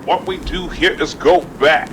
What we do here is go back.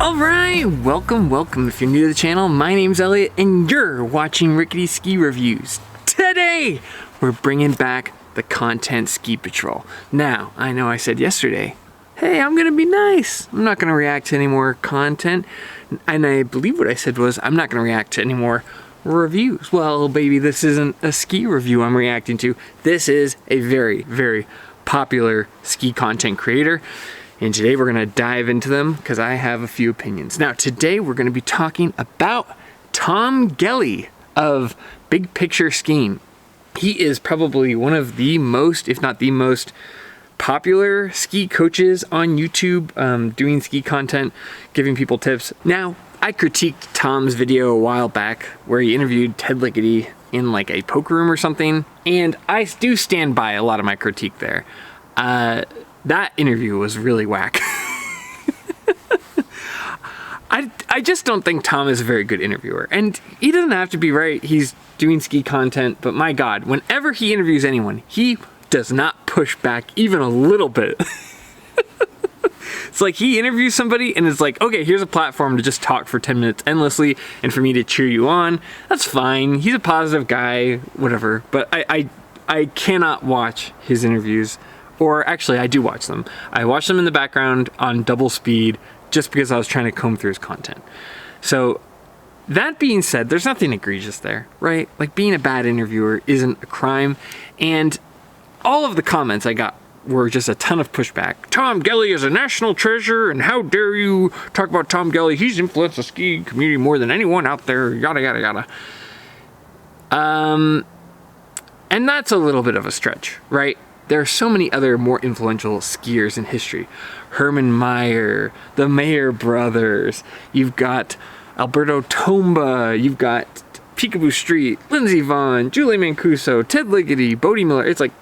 Alright, welcome. If you're new to the channel, my name's Elliot and you're watching Rickety Ski Reviews. Today, we're bringing back the Content Ski Patrol. Now, I know I said yesterday, hey, I'm gonna be nice. I'm not gonna react to any more content. And I believe what I said was, I'm not gonna react to any more reviews. Well, baby, this isn't a ski review I'm reacting to. This is a very, very popular ski content creator. And today we're gonna dive into them because I have a few opinions. Now, today we're gonna be talking about Tom Gellie of Big Picture Skiing. He is probably one of the most, if not the most, popular ski coaches on YouTube, doing ski content, giving people tips. Now, I critiqued Tom's video a while back where he interviewed Ted Lickety in like a poker room or something, and I do stand by a lot of my critique there. That interview was really whack. I just don't think Tom is a very good interviewer. And he doesn't have to be right. He's doing ski content. But my God, whenever he interviews anyone, he does not push back even a little bit. It's like he interviews somebody and it's like, okay, here's a platform to just talk for 10 minutes endlessly and for me to cheer you on. That's fine. He's a positive guy, whatever. But I cannot watch his interviews. Or actually, I do watch them. I watch them in the background on double speed just because I was trying to comb through his content. So that being said, there's nothing egregious there, right? Like, being a bad interviewer isn't a crime. And all of the comments I got were just a ton of pushback. Tom Gellie is a national treasure, and how dare you talk about Tom Gellie? He's influenced the ski community more than anyone out there, yada, yada, yada. And that's a little bit of a stretch, right? There are so many other more influential skiers in history. Herman Maier, the Mayer brothers, you've got Alberto Tomba, you've got Peekaboo Street, Lindsey Vonn, Julie Mancuso, Ted Lickety, Bodie Miller. It's like,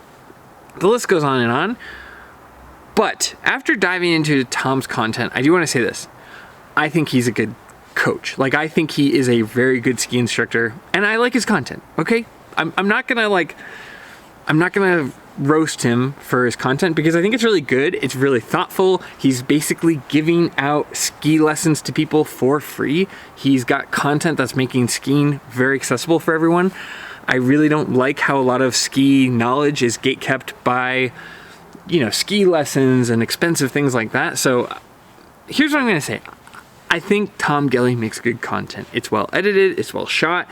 the list goes on and on. But after diving into Tom's content, I do want to say this. I think he's a good coach. Like, I think he is a very good ski instructor, and I like his content, okay? I'm not gonna roast him for his content because I think it's really good. It's really thoughtful. He's basically giving out ski lessons to people for free. He's got content that's making skiing very accessible for everyone. I really don't like how a lot of ski knowledge is gatekept by, you know, ski lessons and expensive things like that. So here's what I'm gonna say. I think Tom Gellie makes good content. It's well edited, it's well shot.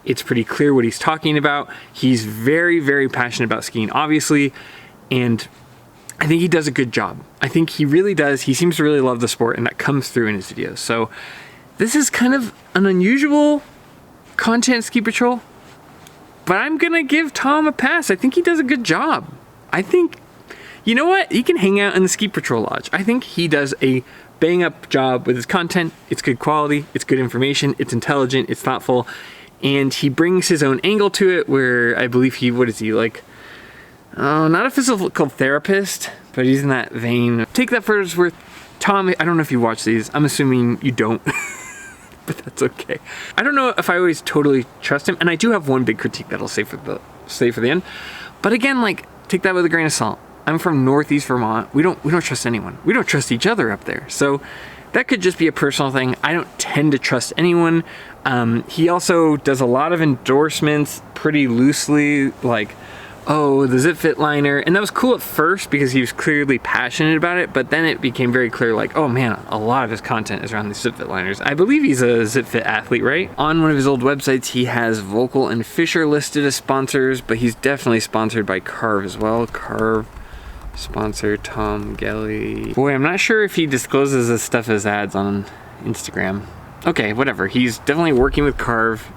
It's pretty clear what he's talking about. He's very, very passionate about skiing, obviously, and I think he does a good job. I think he really does. He seems to really love the sport, and that comes through in his videos. So this is kind of an unusual content ski patrol, but I'm gonna give Tom a pass. I think he does a good job. I think, you know what? He can hang out in the ski patrol lodge. I think he does a bang up job with his content. It's good quality, it's good information, it's intelligent, it's thoughtful. And he brings his own angle to it where I believe he, what is he, like, not a physical therapist, but he's in that vein. Take that for what it's worth. Tom, I don't know if you watch these. I'm assuming you don't, but that's okay. I don't know if I always totally trust him, and I do have one big critique that I'll save for the end. But again, like, take that with a grain of salt. I'm from Northeast Vermont. We don't trust anyone. We don't trust each other up there. So that could just be a personal thing. I don't tend to trust anyone. He also does a lot of endorsements pretty loosely, like, oh, the Zip Fit liner. And that was cool at first because he was clearly passionate about it, but then it became very clear, like, oh man, a lot of his content is around these Zip Fit liners. I believe he's a Zip Fit athlete, right? On one of his old websites, he has Volcom and Fisher listed as sponsors, but he's definitely sponsored by Carve as well. Carve sponsor Tom Gellie. Boy, I'm not sure if he discloses this stuff as ads on Instagram. Okay, whatever. He's definitely working with Carve.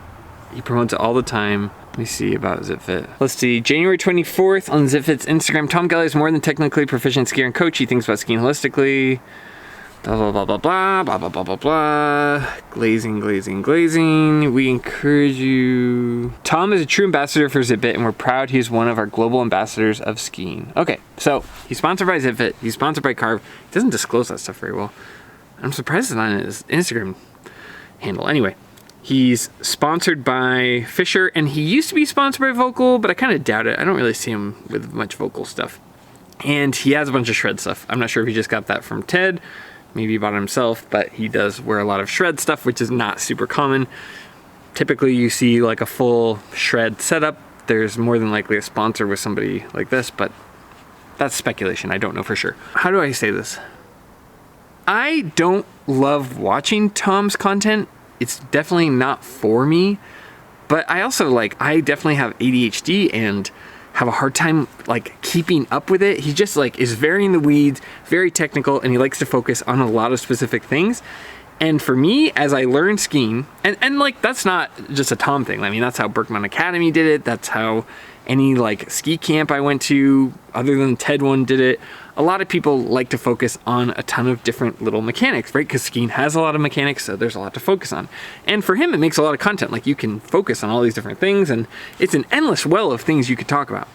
He promotes it all the time. Let me see about ZipFit. Let's see. January 24th on ZipFit's Instagram. Tom Gellie is more than technically proficient skier and coach. He thinks about skiing holistically. Blah, blah, blah, blah, blah, blah, blah, blah, blah, blah. Glazing, glazing, glazing. We encourage you. Tom is a true ambassador for Zipit, and we're proud he's one of our global ambassadors of skiing. Okay, so he's sponsored by Zipit. He's sponsored by Carve. He doesn't disclose that stuff very well. I'm surprised it's on his Instagram handle. Anyway, he's sponsored by Fisher, and he used to be sponsored by Vocal, but I kind of doubt it. I don't really see him with much Vocal stuff. And he has a bunch of shred stuff. I'm not sure if he just got that from Ted. Maybe he bought it himself, but he does wear a lot of shred stuff, which is not super common. Typically, you see like a full shred setup. There's more than likely a sponsor with somebody like this, but that's speculation. I don't know for sure. How do I say this? I don't love watching Tom's content. It's definitely not for me, but I also I definitely have ADHD and have a hard time keeping up with it. He just is very in the weeds, very technical, and he likes to focus on a lot of specific things. And for me, as I learn skiing, and that's not just a Tom thing. I mean, that's how Berkman Academy did it. That's how any ski camp I went to, other than Ted one, did it. A lot of people like to focus on a ton of different little mechanics, right? Because skiing has a lot of mechanics, so there's a lot to focus on. And for him, it makes a lot of content. You can focus on all these different things, and it's an endless well of things you could talk about.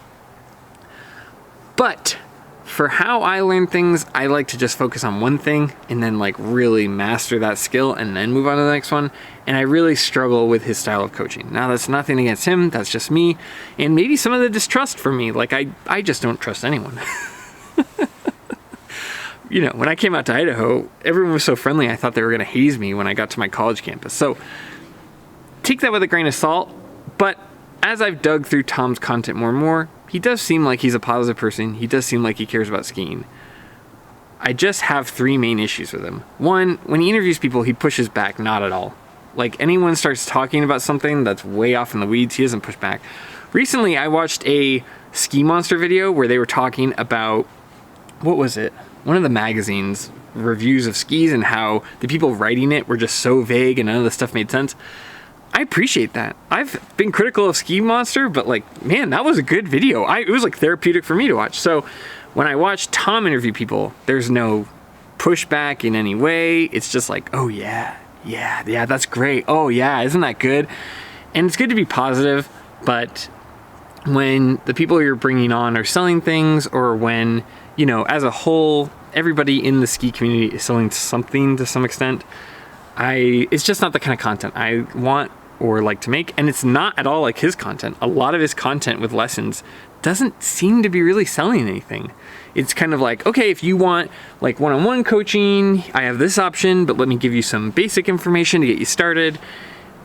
But for how I learn things, I like to just focus on one thing and then really master that skill and then move on to the next one. And I really struggle with his style of coaching. Now, that's nothing against him. That's just me. And maybe some of the distrust for me. I just don't trust anyone. When I came out to Idaho, everyone was so friendly, I thought they were going to haze me when I got to my college campus. So take that with a grain of salt. But as I've dug through Tom's content more and more, he does seem like he's a positive person. He does seem like he cares about skiing. I just have 3 main issues with him. One, when he interviews people, he pushes back not at all. Anyone starts talking about something that's way off in the weeds, he doesn't push back. Recently, I watched a Ski Monster video where they were talking about, what was it? One of the magazines' reviews of skis and how the people writing it were just so vague and none of the stuff made sense. I appreciate that. I've been critical of Ski Monster, but man, that was a good video. It was therapeutic for me to watch. So when I watch Tom interview people, there's no pushback in any way. It's just oh yeah, that's great. Oh yeah, isn't that good? And it's good to be positive, but when the people you're bringing on are selling things, or when, as a whole, everybody in the ski community is selling something to some extent, it's just not the kind of content I want or like to make. And it's not at all like his content. A lot of his content with lessons doesn't seem to be really selling anything. It's kind of okay, if you want one-on-one coaching, I have this option, but let me give you some basic information to get you started.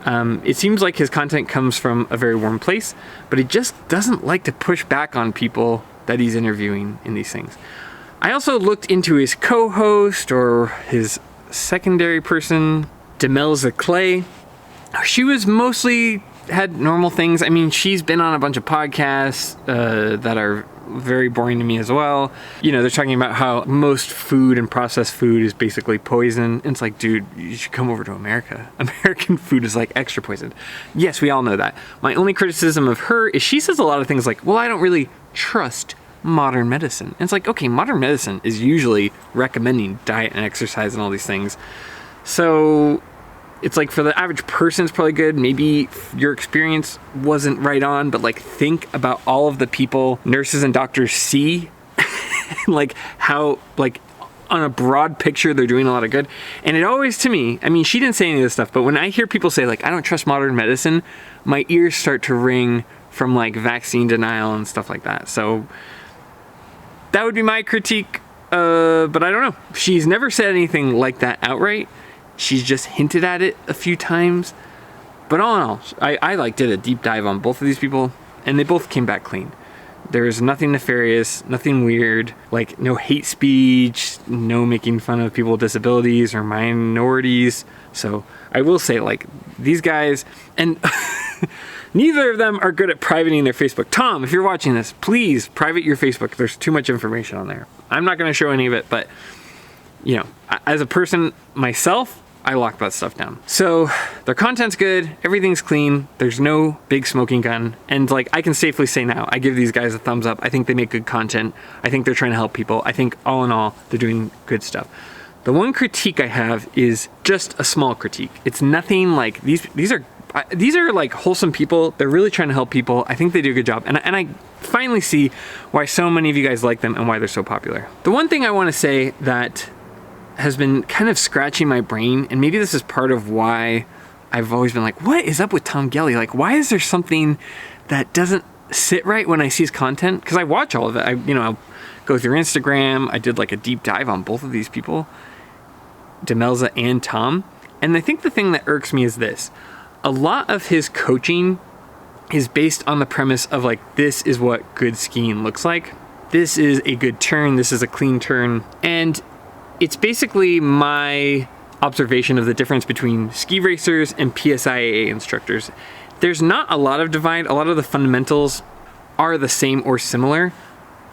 It seems like his content comes from a very warm place, but he just doesn't like to push back on people that he's interviewing in these things. I also looked into his co-host, or his secondary person, Demelza Clay. She was mostly had normal things. I mean, she's been on a bunch of podcasts that are very boring to me as well. They're talking about how most food and processed food is basically poison. And it's dude, you should come over to America. American food is extra poisoned. Yes, we all know that. My only criticism of her is she says a lot of things well, I don't really trust modern medicine. And it's okay, modern medicine is usually recommending diet and exercise and all these things. So it's for the average person, it's probably good. Maybe your experience wasn't right on, but think about all of the people nurses and doctors see, how on a broad picture they're doing a lot of good. And it always, to me, I mean, she didn't say any of this stuff, but when I hear people say I don't trust modern medicine, my ears start to ring from vaccine denial and stuff like that. So that would be my critique, but I don't know. She's never said anything like that outright. She's just hinted at it a few times. But all in all, I did a deep dive on both of these people, and they both came back clean. There's nothing nefarious, nothing weird, no hate speech, no making fun of people with disabilities or minorities. So I will say, these guys, and neither of them are good at privating their Facebook. Tom, if you're watching this, please private your Facebook. There's too much information on there. I'm not going to show any of it, but, as a person myself, I lock that stuff down. So their content's good, everything's clean, there's no big smoking gun, and I can safely say now, I give these guys a thumbs up. I think they make good content. I think they're trying to help people. I think all in all, they're doing good stuff. The one critique I have is just a small critique. It's nothing like these are like wholesome people. They're really trying to help people. I think they do a good job. And I finally see why so many of you guys like them and why they're so popular. The one thing I want to say that has been kind of scratching my brain, and maybe this is part of why I've always been like, what is up with Tom Gellie? Like, why is there something that doesn't sit right when I see his content? Because I watch all of it. I'll go through Instagram. I did like a deep dive on both of these people, Demelza and Tom. And I think the thing that irks me is this. A lot of his coaching is based on the premise of like, this is what good skiing looks like. This is a good turn. This is a clean turn. And it's basically my observation of the difference between ski racers and PSIAA instructors. There's not a lot of divide. A lot of the fundamentals are the same or similar,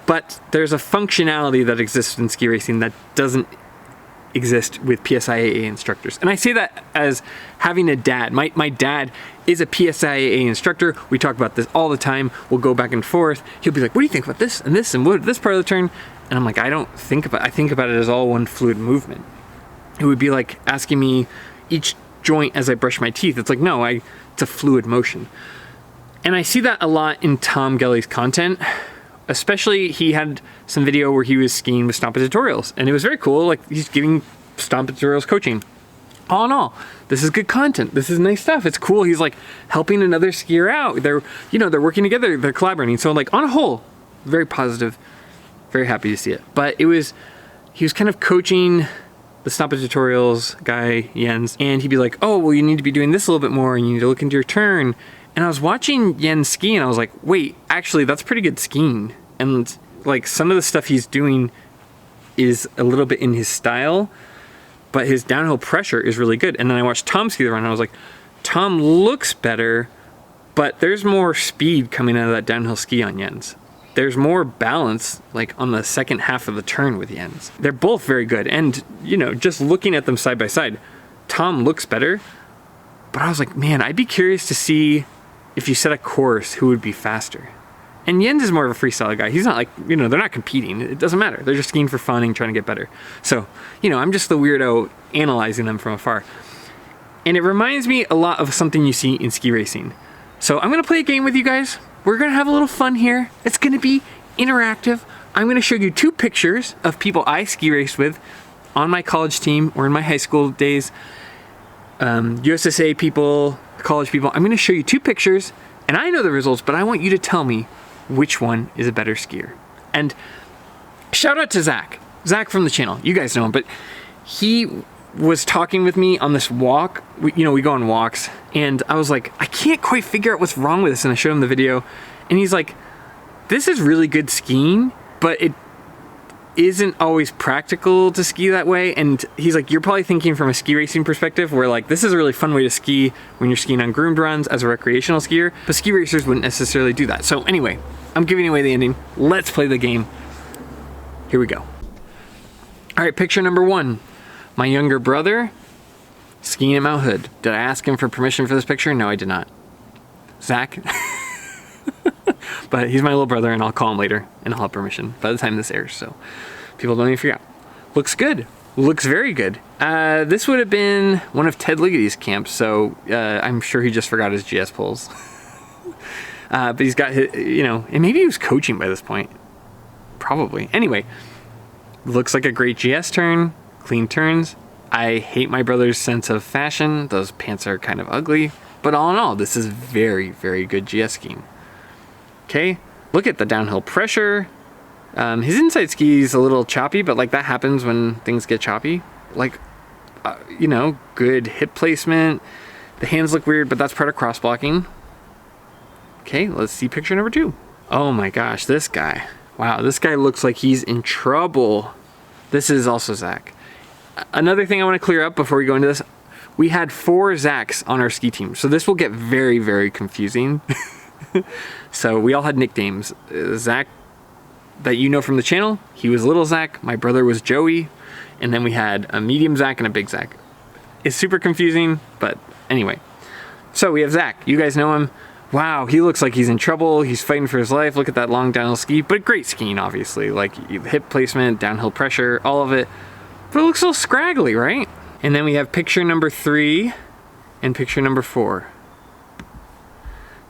but there's a functionality that exists in ski racing that doesn't exist with PSIAA instructors. And I say that as having a dad. My dad is a PSIAA instructor. We talk about this all the time. We'll go back and forth. He'll be like, what do you think about this and this and what this part of the turn? And I'm like, I think about it as all one fluid movement. It would be like asking me each joint as I brush my teeth. It's like, no, it's a fluid motion. And I see that a lot in Tom Gellie's content. Especially, he had some video where he was skiing with Stompa tutorials, and it was very cool. Like, he's giving Stompa tutorials coaching. All in all, this is good content. This is nice stuff. It's cool. He's like helping another skier out. They're working together. They're collaborating. So like on a whole, very positive. Very happy to see it. But he was kind of coaching the Stompa tutorials guy, Jens, and he'd be like, oh, well, you need to be doing this a little bit more, and you need to look into your turn. And I was watching Jens ski, and I was like, wait, actually, that's pretty good skiing. And like some of the stuff he's doing is a little bit in his style, but his downhill pressure is really good. And then I watched Tom ski the run, and I was like, Tom looks better, but there's more speed coming out of that downhill ski on Jens. There's more balance like on the second half of the turn with Jens. They're both very good. And, just looking at them side by side, Tom looks better, but I was like, man, I'd be curious to see if you set a course, who would be faster. And Jens is more of a freestyle guy. He's not like, they're not competing. It doesn't matter. They're just skiing for fun and trying to get better. So, I'm just the weirdo analyzing them from afar. And it reminds me a lot of something you see in ski racing. So I'm going to play a game with you guys. We're going to have a little fun here. It's going to be interactive. I'm going to show you 2 pictures of people I ski raced with on my college team or in my high school days. USSA people, college people. I'm going to show you 2 pictures, and I know the results, but I want you to tell me which one is a better skier. And shout out to Zach from the channel. You guys know him, but he was talking with me on this walk. We go on walks, and I was like, I can't quite figure out what's wrong with this. And I showed him the video, and he's like, this is really good skiing, but it isn't always practical to ski that way. And he's like, you're probably thinking from a ski racing perspective where like, this is a really fun way to ski when you're skiing on groomed runs as a recreational skier, but ski racers wouldn't necessarily do that. So anyway, I'm giving away the ending. Let's play the game. Here we go. All right, picture number 1. My younger brother skiing at Mount Hood. Did I ask him for permission for this picture? No, I did not. Zach. But he's my little brother, and I'll call him later, and I'll have permission by the time this airs, so people don't even forget. Looks good. Looks very good. This would have been one of Ted Liggety's camps, so I'm sure he just forgot his GS poles. But he's got his, and maybe he was coaching by this point. Probably. Anyway, looks like a great GS turn. Clean turns. I hate my brother's sense of fashion. Those pants are kind of ugly. But all in all, this is very, very good GS skiing. Okay, look at the downhill pressure. His inside ski is a little choppy, but like that happens when things get choppy. Like, good hip placement. The hands look weird, but that's part of cross blocking. Okay, let's see picture number 2. Oh my gosh, this guy. Wow, this guy looks like he's in trouble. This is also Zach. Another thing I want to clear up before we go into this, we had 4 Zachs on our ski team, so this will get very, very confusing. So we all had nicknames. Zach, that you know from the channel, he was Little Zach. My brother was Joey. And then we had a medium Zach and a big Zach. It's super confusing, but anyway. So we have Zach. You guys know him. Wow, he looks like he's in trouble. He's fighting for his life. Look at that long downhill ski, but great skiing, obviously. Like hip placement, downhill pressure, all of it. But it looks a little scraggly, right? And then we have picture number 3 and picture number 4.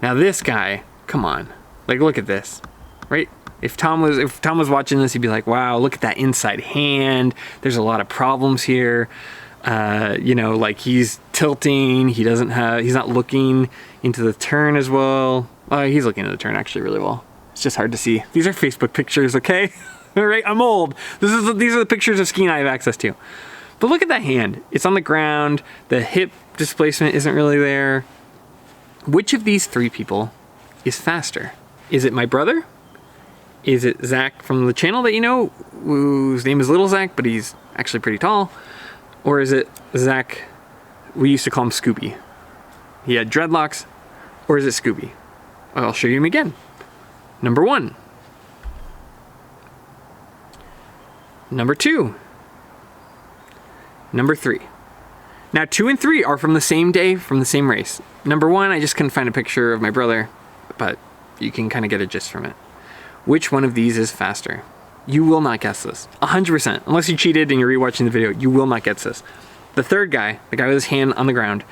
Now this guy, come on. Like, look at this, right? If Tom was watching this, he'd be like, wow, look at that inside hand. There's a lot of problems here. You know, like he's tilting. He's not looking into the turn as well. He's looking at the turn actually really well. It's just hard to see. These are Facebook pictures, okay? All right, I'm old. These are the pictures of skiing I have access to. But look at that hand. It's on the ground. The hip displacement isn't really there. Which of these 3 people is faster? Is it my brother? Is it Zach from the channel that you know, whose name is Little Zach, but he's actually pretty tall? Or is it Zach, we used to call him Scooby. He had dreadlocks. Or is it Scooby? I'll show you him again. Number 1. Number 2. Number 3. Now 2 and 3 are from the same day, from the same race. Number 1, I just couldn't find a picture of my brother, but you can kind of get a gist from it. Which one of these is faster? You will not guess this. 100%. Unless you cheated and you're rewatching the video, you will not guess this. The third guy, the guy with his hand on the ground,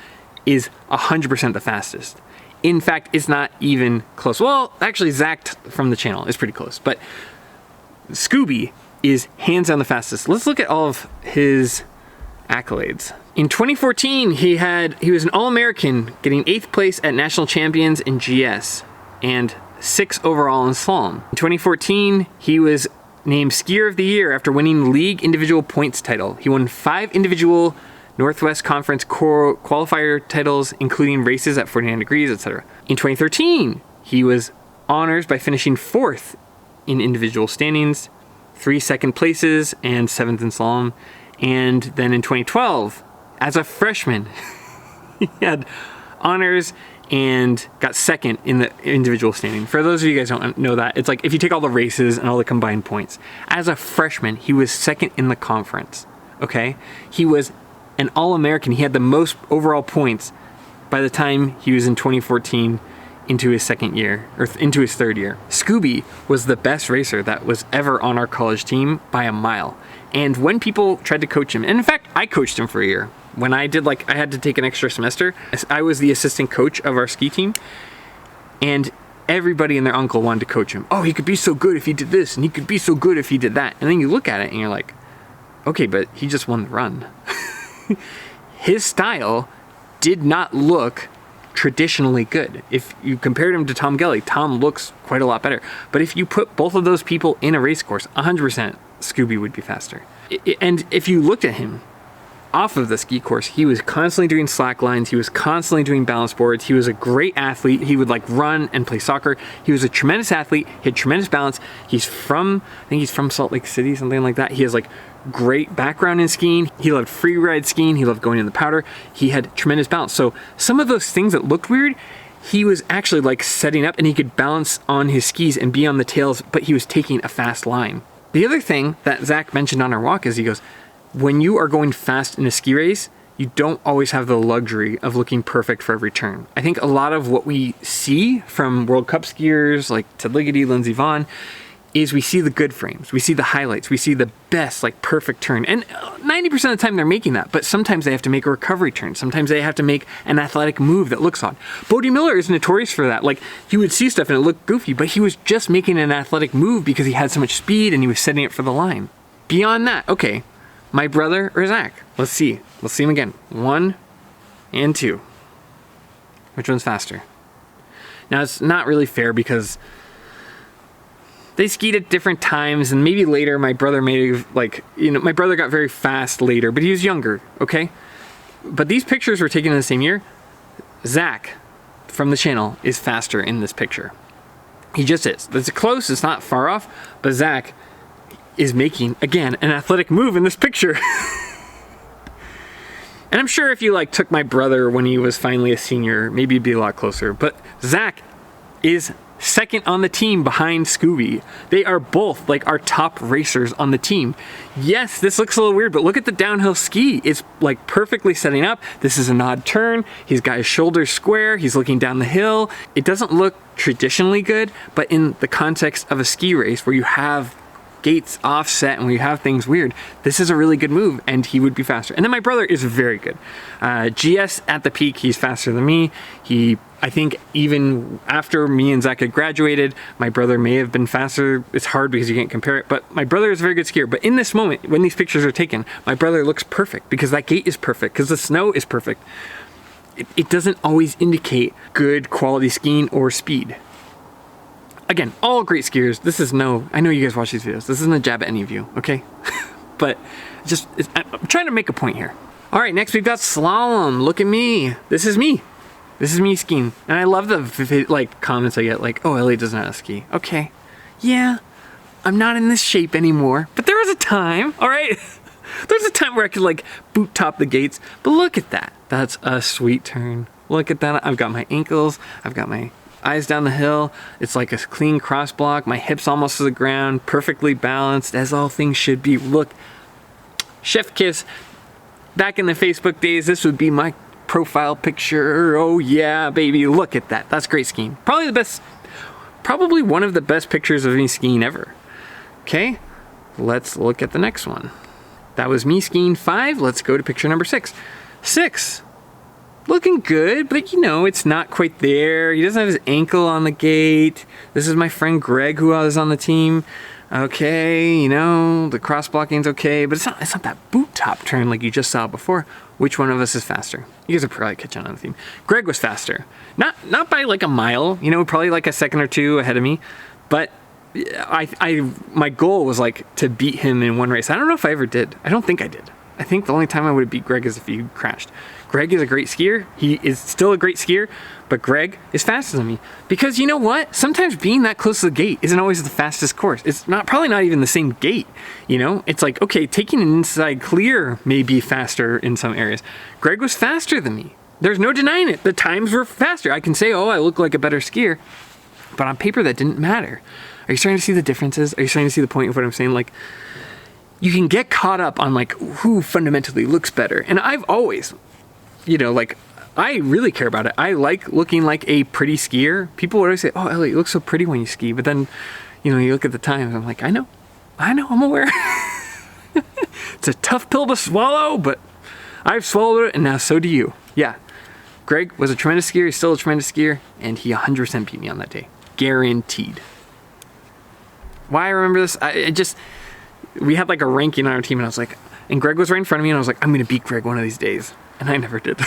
is 100% the fastest. In fact, it's not even close. Well, actually, Zach from the channel is pretty close, but Scooby is hands down the fastest. Let's look at all of his accolades. In 2014, he was an All-American, getting 8th place at National Champions in GS, and 6th overall in slalom. In 2014, he was named Skier of the Year after winning the league individual points title. He won 5 individual Northwest Conference qualifier titles, including races at 49 degrees, etc. In 2013, he was honors by finishing 4th in individual standings, 3 second places, and 7th in slalom. And then in 2012, as a freshman, he had honors and got 2nd in the individual standing. For those of you guys who don't know that, it's like if you take all the races and all the combined points. As a freshman, he was 2nd in the conference, okay? He was an All-American. He had the most overall points by the time he was in 2014 into his 2nd year, or into his 3rd year. Scooby was the best racer that was ever on our college team by a mile. And when people tried to coach him, and in fact, I coached him for a year. When I did, I had to take an extra semester, I was the assistant coach of our ski team, and everybody and their uncle wanted to coach him. Oh, he could be so good if he did this, and he could be so good if he did that. And then you look at it and you're like, okay, but he just won the run. His style did not look traditionally good. If you compared him to Tom Gellie, Tom looks quite a lot better. But if you put both of those people in a race course, 100% Scooby would be faster. And if you looked at him off of the ski course, he was constantly doing slack lines. He was constantly doing balance boards. He was a great athlete. He would run and play soccer. He was a tremendous athlete. He had tremendous balance. I think he's from Salt Lake City, something like that. He has great background in skiing. He loved free ride skiing. He loved going in the powder. He had tremendous balance. So some of those things that looked weird, he was actually setting up, and he could balance on his skis and be on the tails, but he was taking a fast line. The other thing that Zach mentioned on our walk is he goes, when you are going fast in a ski race, you don't always have the luxury of looking perfect for every turn. I think a lot of what we see from World Cup skiers like Ted Ligety, Lindsey Vonn, is we see the good frames. We see the highlights. We see the best, perfect turn. And 90% of the time they're making that, but sometimes they have to make a recovery turn. Sometimes they have to make an athletic move that looks odd. Bodie Miller is notorious for that. You would see stuff and it looked goofy, but he was just making an athletic move because he had so much speed and he was setting it for the line. Beyond that, okay, my brother or Zach? Let's see. Let's see him again. 1 and 2. Which one's faster? Now, it's not really fair because they skied at different times, and maybe later my brother may have, my brother got very fast later, but he was younger, okay? But these pictures were taken in the same year. Zach from the channel is faster in this picture. He just is. It's close, it's not far off, but Zach is making, again, an athletic move in this picture. And I'm sure if you took my brother when he was finally a senior, maybe it'd be a lot closer. But Zach is 2nd on the team behind Scooby. They are both our top racers on the team. Yes, this looks a little weird, but look at the downhill ski. It's perfectly setting up. This is an odd turn. He's got his shoulders square. He's looking down the hill. It doesn't look traditionally good, but in the context of a ski race where you have gates offset and we have things weird, this is a really good move and he would be faster. And then my brother is very good. GS at the peak, he's faster than me. I think even after me and Zach had graduated, my brother may have been faster. It's hard because you can't compare it, but my brother is a very good skier. But in this moment, when these pictures are taken, my brother looks perfect because that gate is perfect, because the snow is perfect. It doesn't always indicate good quality skiing or speed. Again, all great skiers. I know you guys watch these videos. This isn't a jab at any of you, okay? But I'm trying to make a point here. All right, next we've got slalom. Look at me. This is me. This is me skiing. And I love the comments I get like, oh, Elliot doesn't know how to ski. Okay, yeah, I'm not in this shape anymore. But there was a time, all right? There's a time where I could like boot top the gates. But look at that. That's a sweet turn. Look at that. I've got my ankles. I've got my eyes down the hill. It's like a clean cross block. My hips almost to the ground. Perfectly balanced as all things should be. Look, chef kiss. Back in the Facebook days, this would be my profile picture. Oh yeah, baby, look at that. That's great skiing. Probably one of the best pictures of me skiing ever. Okay, let's look at the next one. That was me skiing 5. Let's go to picture number 6. 6, looking good, but it's not quite there. He doesn't have his ankle on the gate. This is my friend Greg, who was on the team. Okay, the cross blocking's okay, but it's not that boot top turn like you just saw before. Which one of us is faster? You guys are probably catching on the theme. Greg was faster. Not by like a mile, probably like a second or two ahead of me, but my goal was like to beat him in one race. I don't know if I ever did. I don't think I did. I think the only time I would have beat Greg is if he crashed. Greg is a great skier. He is still a great skier, but Greg is faster than me. Because you know what? Sometimes being that close to the gate isn't always the fastest course. It's probably not even the same gate. It's like, okay, taking an inside clear may be faster in some areas. Greg was faster than me. There's no denying it. The times were faster. I can say, oh, I look like a better skier, but on paper that didn't matter. Are you starting to see the differences? Are you starting to see the point of what I'm saying? Like, you can get caught up on like who fundamentally looks better. And I've always, I really care about it. I like looking like a pretty skier. People would always say, oh, Elliot, you look so pretty when you ski. But then, you look at the times. I'm like, I know, I'm aware. It's a tough pill to swallow, but I've swallowed it, and now so do you. Yeah, Greg was a tremendous skier. He's still a tremendous skier, and he 100% beat me on that day. Guaranteed. Why I remember this, we had like a ranking on our team, and I was like, and Greg was right in front of me, and I was like, I'm going to beat Greg one of these days. And I never did.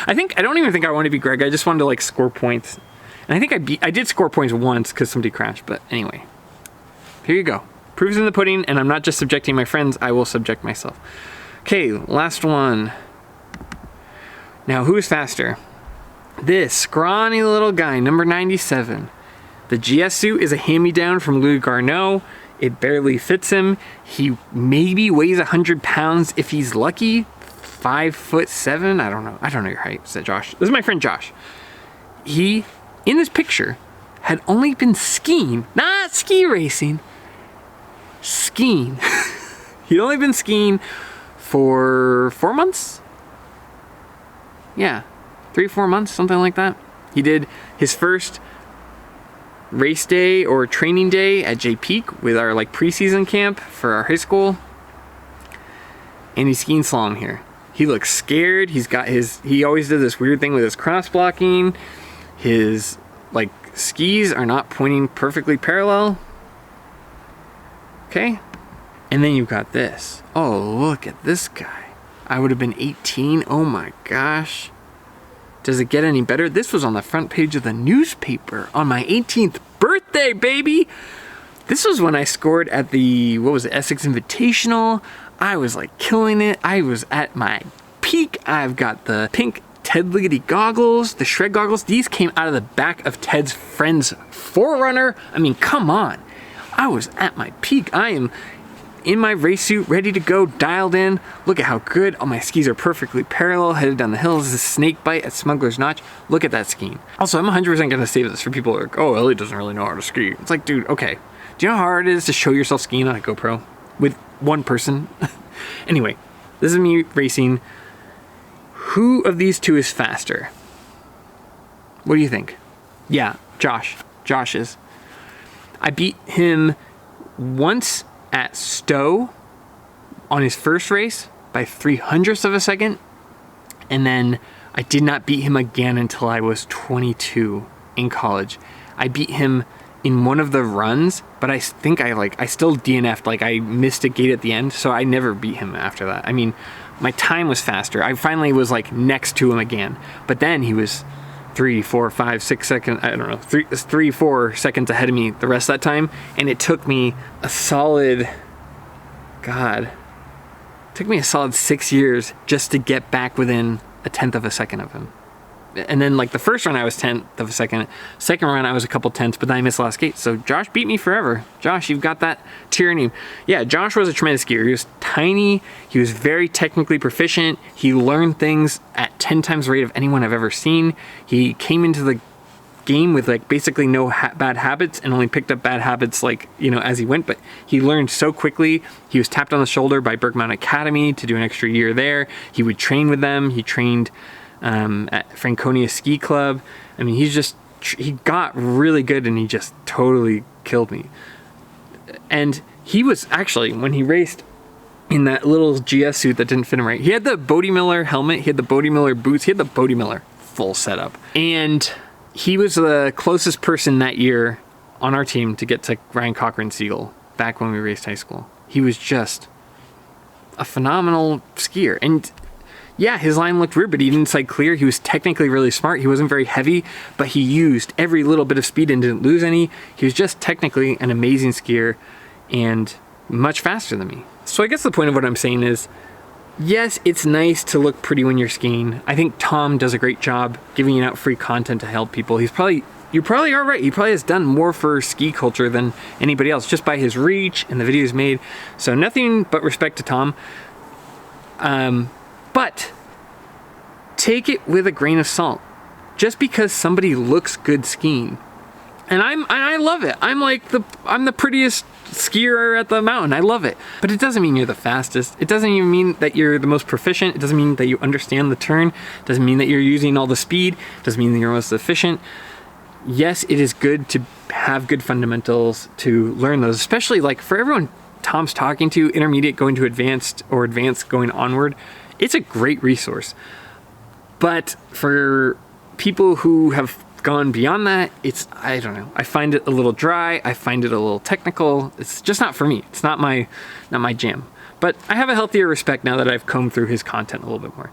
I don't even think I wanted to beat Greg. I just wanted to like score points. And I think I did score points once because somebody crashed. But anyway, here you go. Proof's in the pudding, and I'm not just subjecting my friends, I will subject myself. Okay, last one. Now, who is faster? This scrawny little guy, number 97. The GS suit is a hand-me-down from Louis Garneau. It barely fits him. He maybe weighs 100 pounds if he's lucky. 5'7". I don't know your height. Is that Josh? This is my friend Josh. He, in this picture, had only been skiing, not ski racing, skiing. He'd only been skiing for 4 months. Yeah, 3-4 months, something like that. He did his first race day or training day at J Peak with our like preseason camp for our high school. And he's skiing slalom here. He looks scared. He always did this weird thing with his cross blocking. His like skis are not pointing perfectly parallel. Okay. And then you've got this. Oh, look at this guy. I would have been 18. Oh my gosh. Does it get any better? This was on the front page of the newspaper on my 18th birthday, baby. This was when I scored at the, Essex Invitational. I was like killing it. I was at my peak. I've got the pink Ted Ligety goggles, the shred goggles. These came out of the back of Ted's friend's 4Runner. I mean, come on. I was at my peak. I am in my race suit, ready to go, dialed in. Look at how good. All my skis are perfectly parallel, headed down the hill. This is a snake bite at Smuggler's Notch. Look at that skiing. Also, I'm 100% going to save this for people who are like, oh, Elliot doesn't really know how to ski. It's like, dude, okay. Do you know how hard it is to show yourself skiing on a GoPro with one person? Anyway, this is me racing. Who of these two is faster? What do you think? Yeah, Josh. Josh is. I beat him once at Stowe on his first race by 0.03 of a second. And then I did not beat him again until I was 22 in college. I beat him in one of the runs, but I think I still DNF'd, like I missed a gate at the end, so I never beat him after that. I mean, my time was faster. I finally was like next to him again, but then he was 3, 4, 5, 6 seconds, I don't know, 3, 4 seconds ahead of me the rest of that time, and it took me a solid, it took me a solid 6 years just to get back within 1/10 of a second of him. And then like the first run I was 1/10 of a second, second run I was a couple tenths, but then I missed the last gate. So Josh beat me forever. Josh, you've got that tyranny. Yeah, Josh was a tremendous skier. He was tiny, he was very technically proficient, he learned things at 10 times the rate of anyone I've ever seen. He came into the game with like basically no bad habits and only picked up bad habits like, you know, as he went, but he learned so quickly. He was tapped on the shoulder by Bergman Academy to do an extra year there. He would train with them. He trained at Franconia Ski Club. I mean, he got really good and he just totally killed me. And he was actually, when he raced in that little GS suit that didn't fit him right, he had the Bodie Miller helmet, he had the Bodie Miller boots, he had the Bodie Miller full setup. And he was the closest person that year on our team to get to Ryan Cochran's Siegel back when we raced high school. He was just a phenomenal skier. And yeah, his line looked weird, but he didn't slide clear. He was technically really smart. He wasn't very heavy, but he used every little bit of speed and didn't lose any. He was just technically an amazing skier and much faster than me. So I guess the point of what I'm saying is, yes, it's nice to look pretty when you're skiing. I think Tom does a great job giving out free content to help people. You probably are right. He probably has done more for ski culture than anybody else just by his reach and the videos made. So nothing but respect to Tom. But take it with a grain of salt. Just because somebody looks good skiing, and I love it. I'm the prettiest skier at the mountain. I love it. But it doesn't mean you're the fastest. It doesn't even mean that you're the most proficient. It doesn't mean that you understand the turn. It doesn't mean that you're using all the speed. It doesn't mean that you're most efficient. Yes, it is good to have good fundamentals, to learn those, especially like for everyone Tom's talking to, intermediate going to advanced or advanced going onward. It's a great resource. But for people who have gone beyond that, I don't know. I find it a little dry. I find it a little technical. It's just not for me. It's not my jam. But I have a healthier respect now that I've combed through his content a little bit more.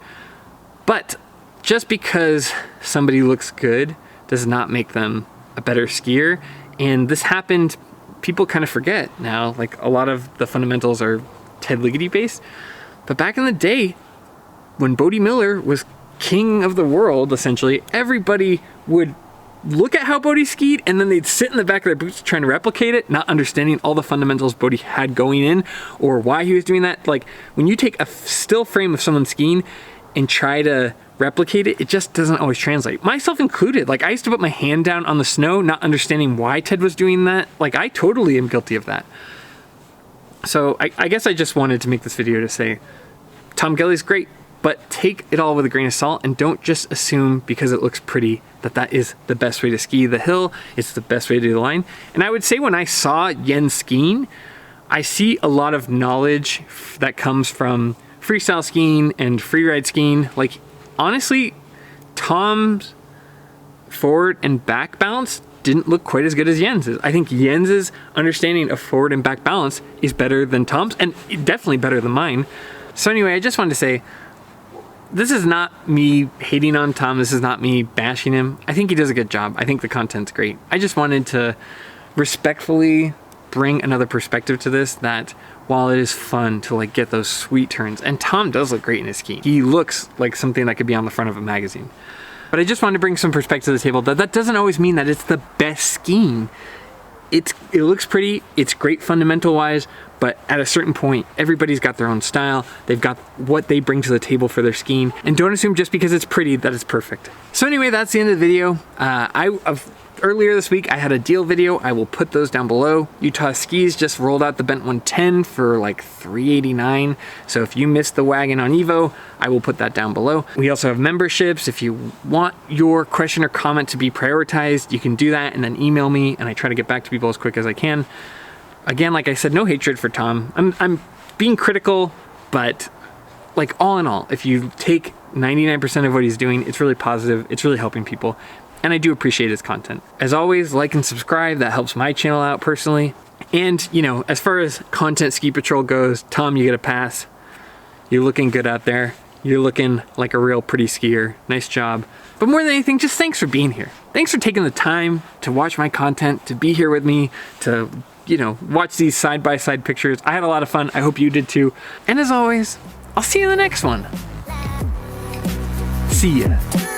But just because somebody looks good does not make them a better skier. And this happened, people kind of forget now. Like a lot of the fundamentals are Ted Ligety based. But back in the day, when Bodie Miller was king of the world, essentially, everybody would look at how Bodie skied and then they'd sit in the back of their boots trying to replicate it, not understanding all the fundamentals Bodie had going in or why he was doing that. Like when you take a still frame of someone skiing and try to replicate it, it just doesn't always translate. Myself included. Like I used to put my hand down on the snow, not understanding why Ted was doing that. Like I totally am guilty of that. So I guess I just wanted to make this video to say, Tom Gellie's great, but take it all with a grain of salt and don't just assume because it looks pretty that is the best way to ski the hill. It's the best way to do the line. And I would say when I saw Jens skiing, I see a lot of knowledge that comes from freestyle skiing and freeride skiing. Like honestly, Tom's forward and back balance didn't look quite as good as Jens's. I think Jens's understanding of forward and back balance is better than Tom's and definitely better than mine. So anyway, I just wanted to say, this is not me hating on Tom. This is not me bashing him. I think he does a good job. I think the content's great. I just wanted to respectfully bring another perspective to this, that while it is fun to like get those sweet turns, and Tom does look great in his skiing. He looks like something that could be on the front of a magazine. But I just wanted to bring some perspective to the table that doesn't always mean that it's the best skiing. It looks pretty, it's great fundamental wise, but at a certain point, everybody's got their own style. They've got what they bring to the table for their skiing, and don't assume just because it's pretty that it's perfect. So anyway, that's the end of the video. Earlier this week, I had a deal video. I will put those down below. Utah Skis just rolled out the Bent 110 for like $389. So if you missed the wagon on Evo, I will put that down below. We also have memberships. If you want your question or comment to be prioritized, you can do that and then email me, and I try to get back to people as quick as I can. Again, like I said, no hatred for Tom. I'm being critical, but like all in all, if you take 99% of what he's doing, it's really positive. It's really helping people. And I do appreciate his content. As always, like and subscribe. That helps my channel out personally. And, you know, as far as content ski patrol goes, Tom, you get a pass. You're looking good out there. You're looking like a real pretty skier. Nice job. But more than anything, just thanks for being here. Thanks for taking the time to watch my content, to be here with me, to, you know, watch these side-by-side pictures. I had a lot of fun. I hope you did too. And as always, I'll see you in the next one. See ya.